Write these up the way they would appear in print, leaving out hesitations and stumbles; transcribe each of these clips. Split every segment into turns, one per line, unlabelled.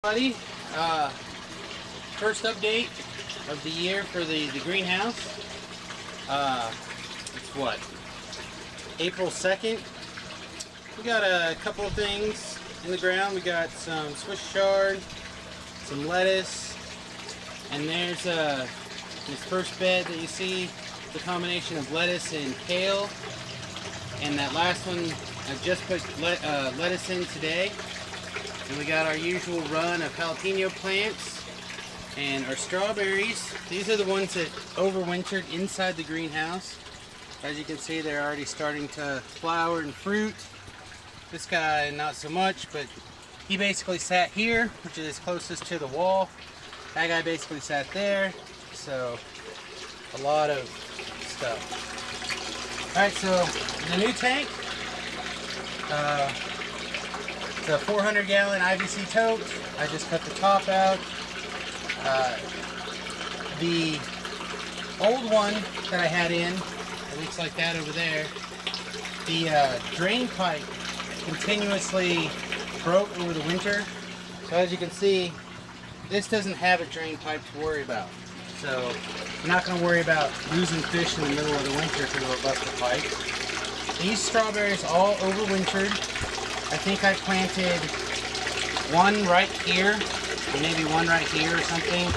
Buddy, first update of the year for the greenhouse. It's what, April 2nd. We got a couple of things in the ground. We got some Swiss chard, some lettuce, and there's this first bed that you see, the combination of lettuce and kale. And that last one, I just put lettuce in today. And we got our usual run of jalapeno plants and our strawberries. These are the ones that overwintered inside the greenhouse. As you can see, they're already starting to flower and fruit. This guy, not so much, but he basically sat here, which is closest to the wall. That guy basically sat there. So, a lot of stuff. Alright, so the new tank. It's a 400-gallon IVC tote. I just cut the top out. The old one that I had in, it looks like that over there, the drain pipe continuously broke over the winter. So as you can see, this doesn't have a drain pipe to worry about. So I'm not going to worry about losing fish in the middle of the winter because of a busted pipe. These strawberries all overwintered. I think I planted one right here, or maybe one right here or something,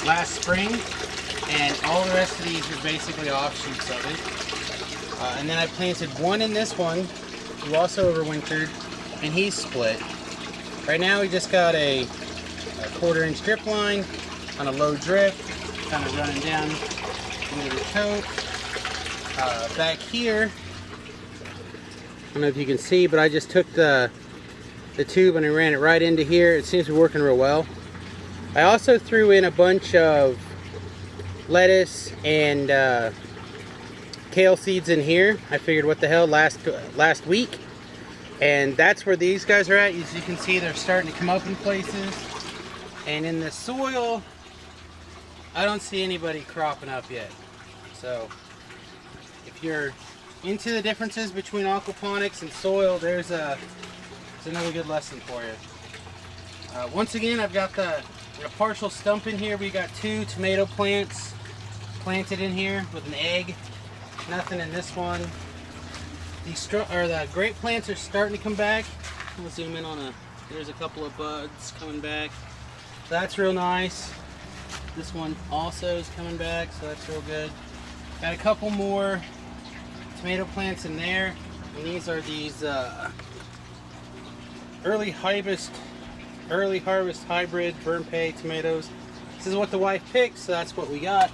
last spring, and all the rest of these are basically offshoots of it. And then I planted one in this one, who also overwintered, and he's split. Right now we just got a 1/4-inch drip line on a low drip, kind of running down into the tote. Back here, I don't know if you can see, but I just took the tube and I ran it right into here. It seems to be working real well. I also threw in a bunch of lettuce and kale seeds in here. I figured, what the hell, last week. And that's where these guys are at. As you can see, they're starting to come up in places. And in the soil, I don't see anybody cropping up yet. So, if you're into the differences between aquaponics and soil, there's another good lesson for you. Once again, I've got a partial stump in here. We got 2 tomato plants planted in here with an egg. Nothing in this one. The grape plants are starting to come back. I'll zoom in on there's a couple of buds coming back. That's real nice. This one also is coming back, so that's real good. Got a couple more tomato plants in there, and these are early harvest hybrid burn pay tomatoes. This is what the wife picked, so that's what we got.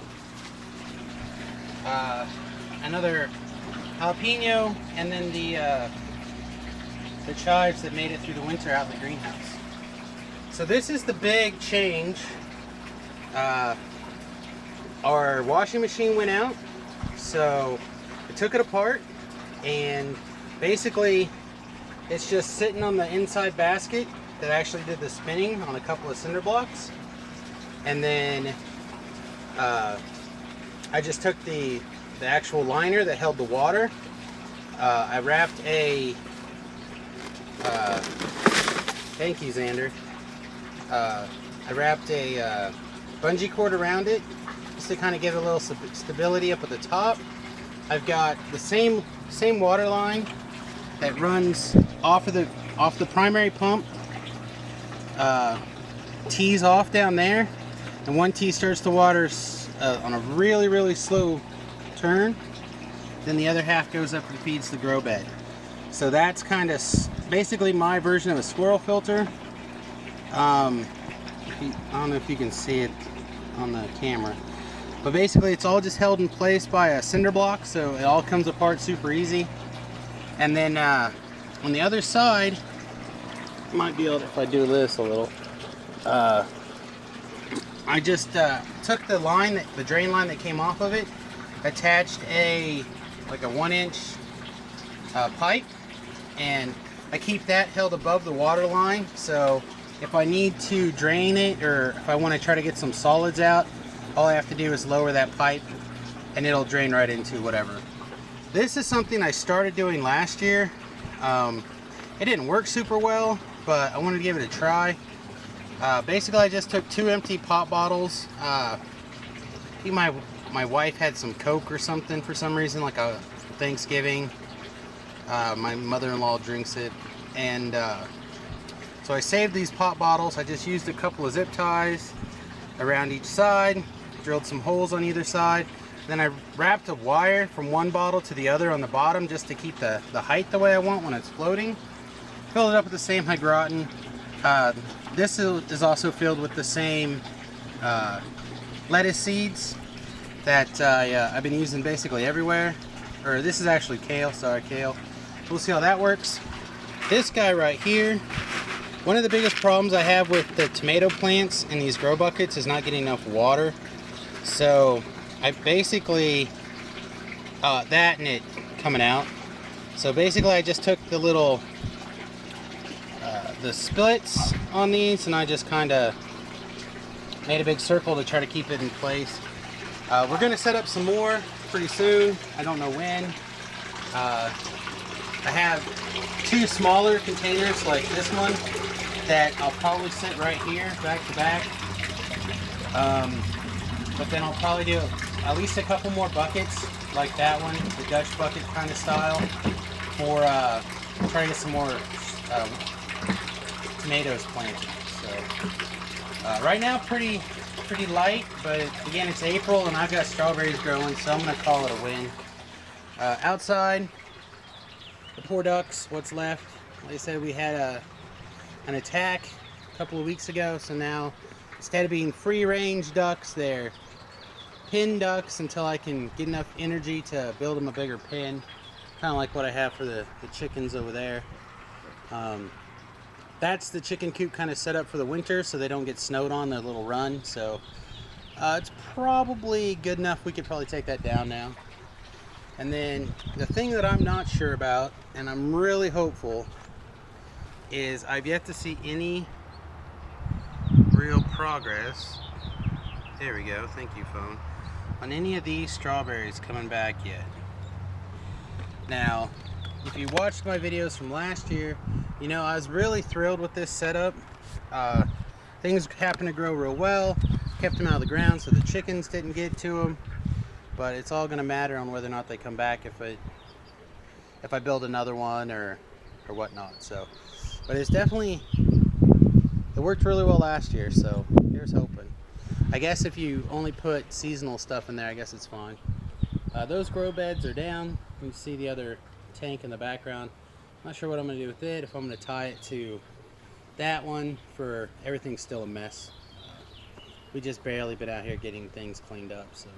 Another jalapeno, and then the chives that made it through the winter out in the greenhouse. So this is the big change. Our washing machine went out, so I took it apart, and basically it's just sitting on the inside basket that actually did the spinning on a couple of cinder blocks. And then I just took the actual liner that held the water. I wrapped a thank you, Xander. I wrapped a bungee cord around it just to kind of give it a little stability up at the top. I've got the same water line that runs off the primary pump, tees off down there, and one tee starts the water on a really slow turn. Then the other half goes up and feeds the grow bed. So that's kind of basically my version of a squirrel filter. I don't know if you can see it on the camera, but basically it's all just held in place by a cinder block, so it all comes apart super easy. And then on the other side, might be able to, if I do this a little, I just took the drain line that came off of it, attached like a 1-inch pipe, and I keep that held above the water line, so if I need to drain it, or if I want to try to get some solids out, all I have to do is lower that pipe and it'll drain right into whatever. This is something I started doing last year. It didn't work super well, but I wanted to give it a try. Basically, I just took 2 empty pop bottles. I think my wife had some Coke or something for some reason, like a Thanksgiving. My mother-in-law drinks it, and so I saved these pop bottles. I just used a couple of zip ties around each side, drilled some holes on either side. Then I wrapped a wire from one bottle to the other on the bottom just to keep the height the way I want when it's floating. Filled it up with the same hygroton. This is also filled with the same lettuce seeds that I've been using basically everywhere. Or this is actually kale, sorry, kale. We'll see how that works. This guy right here, one of the biggest problems I have with the tomato plants in these grow buckets is not getting enough water. So I basically, that and it coming out. So basically I just took the little, the splits on these, and I just kind of made a big circle to try to keep it in place. We're going to set up some more pretty soon. I don't know when. I have 2 smaller containers like this one that I'll probably set right here back to back. But then I'll probably do at least a couple more buckets like that one, the Dutch bucket kind of style, for trying to get some more tomatoes planted. So right now pretty light, but again it's April and I've got strawberries growing, so I'm gonna call it a win. Outside, the poor ducks, what's left. Like I said, we had an attack a couple of weeks ago, so now instead of being free range ducks, they're pen ducks until I can get enough energy to build them a bigger pen, kind of like what I have for the chickens over there. That's the chicken coop kind of set up for the winter so they don't get snowed on their little run. So it's probably good enough. We could probably take that down now. And then the thing that I'm not sure about, and I'm really hopeful, is I've yet to see any real progress. There we go, thank you, phone. On any of these strawberries coming back yet. Now, if you watched my videos from last year, you know I was really thrilled with this setup. Things happened to grow real well, kept them out of the ground so the chickens didn't get to them. But it's all going to matter on whether or not they come back if I build another one or whatnot. So, but it's definitely, it worked really well last year, so here's hoping. I guess if you only put seasonal stuff in there, I guess it's fine. Those grow beds are down. You can see the other tank in the background. Not sure what I'm going to do with it, if I'm going to tie it to that one. For everything's still a mess. We just barely been out here getting things cleaned up, so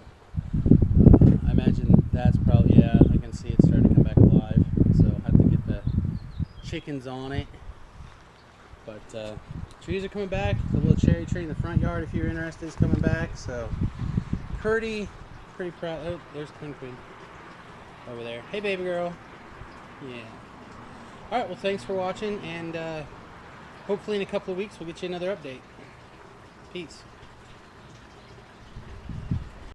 I imagine that's probably, yeah, I can see it starting to come back alive, so I have to get the chickens on it. But trees are coming back. The little cherry tree in the front yard, if you're interested, is coming back. So pretty proud. Oh, there's Queen over there. Hey, baby girl. Yeah. All right. Well, thanks for watching, and hopefully in a couple of weeks we'll get you another update. Peace.